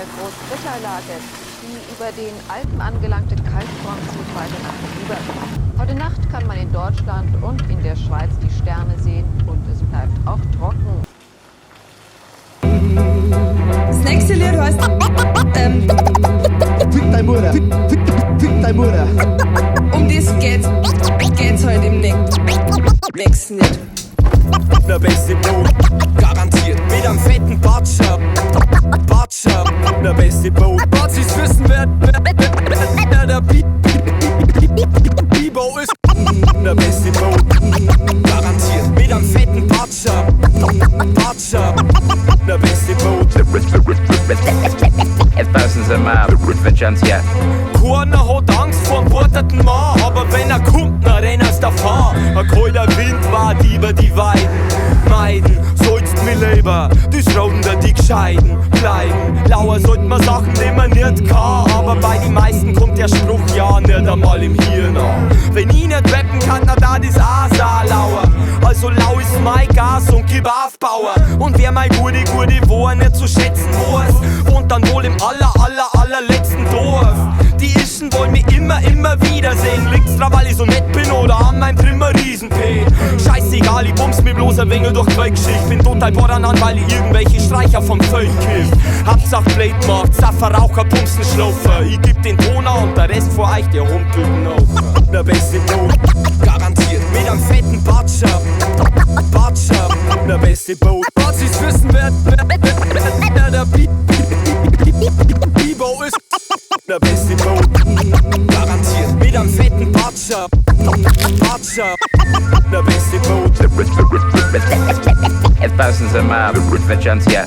der Großwetterlage. Die über den Alpen angelangte Kaltfront zieht weiter nach Süden. Heute Nacht kann man in Deutschland und in der Schweiz die Sterne sehen und es bleibt auch trocken. Das nächste Lied heißt Fick dein Mutter, fick dein Mutter. Um das geht's heute im nächsten Lied. Der beste Boot, garantiert mit einem fetten Batscher. Der beste Boot, Bazis wissen, wer der Bibo ist. Der beste Boot, garantiert mit einem fetten Batscher. Der beste Boot. Thousands of miles for chance, yeah. Keiner hat Angst vor dem borderten Mann, aber wenn er kommt, dann renner's davon. Ein kalter Wind wart über die Weiden. Meiden, sollst mir lieber, das Roden der die Gescheiden bleiben. Lauer sollt man Sachen, die man nicht kann, aber bei den meisten kommt der Spruch ja nicht einmal im Hirn an. Wenn ich nicht rappen kann, dann da das auch so lauer. Also lau ist mein Gas und gib Aufbauer. Und wer mein gute Wohr nicht zu schätzen weiß, wohnt dann wohl im allerletzten Dorf. Die Ischen wollen mich immer wiedersehen. Liegt's drauf, weil ich so nett bin oder an meinem Trimmer Riesen-P. Scheißegal, ich bums mir bloß ein wenig durch die Weltgeschichte. Bin total boran, weil ich irgendwelche Streicher vom Feld kiff. Hauptsache Blade macht, Safferraucher, Pumsen, Schlaufer. Ich geb den Toner und der Rest vor euch, der humpelten auf. Der beste Boot, garantiert mit einem fetten Batscher. Der beste Boot. Bazis wissen, wer der Bibo ist. Der beste Boot, garantiert mit einem fetten Batscher. Der beste Boot. Thousands of miles for chance, yeah.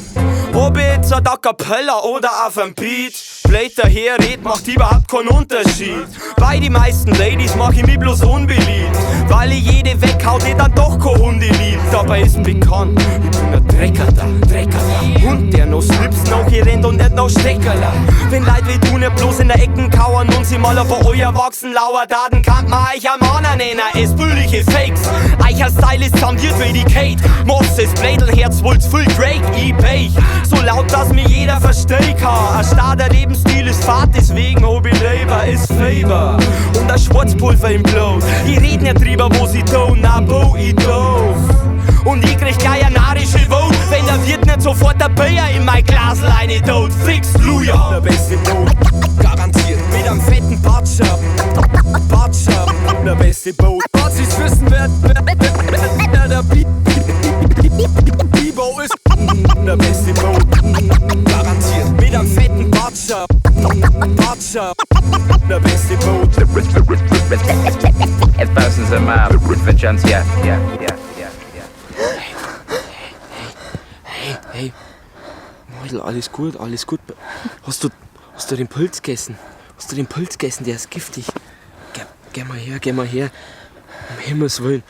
Ob jetzt ein A Cappella oder auf dem Beat, Blade daher red, macht überhaupt keinen Unterschied. Bei die meisten Ladies mach ich mich bloß unbeliebt, weil ich jede weghau, die dann doch kein Hunde liebt. Dabei ist bekannt, ich bin ein Drecker da. Hund, der noch Slips nachgerennt und nicht noch Steckerler. Wenn Leute wie du nicht bloß in der Ecken kauern und sie mal auf euer Wachsen lauer Daten, kann man euch am Mann nennen, es billige Fakes. Eicher Style ist zamdiert wie die Kate Moss, es Blädelherz wollt's viel Drake, eBay. So laut, dass mir jeder verstehen kann. Ein starker Lebensstil ist Fahrt, deswegen hab ich Leber, ist Faber. Und ein Schwarzpulver im Blut. Ich red nicht drüber, wo sie tun, na bo, ich doof. Und ich krieg gleich eine narische Wut, wenn der Wirt nicht sofort der Bier in mein Glas rein tut. Fix Luja. Der beste Boot, garantiert mit einem fetten Batscher. Der beste Boot. Bazis wissen, wer der Bibo ist. Der beste Boot, garantiert mit einem fetten Batscher. Der beste Boot. Thousands of miles for chance, yeah. Hey, Mäudel, alles gut. Hast du den Pilz gegessen? Der ist giftig. Geh mal her. Um Himmels Willen.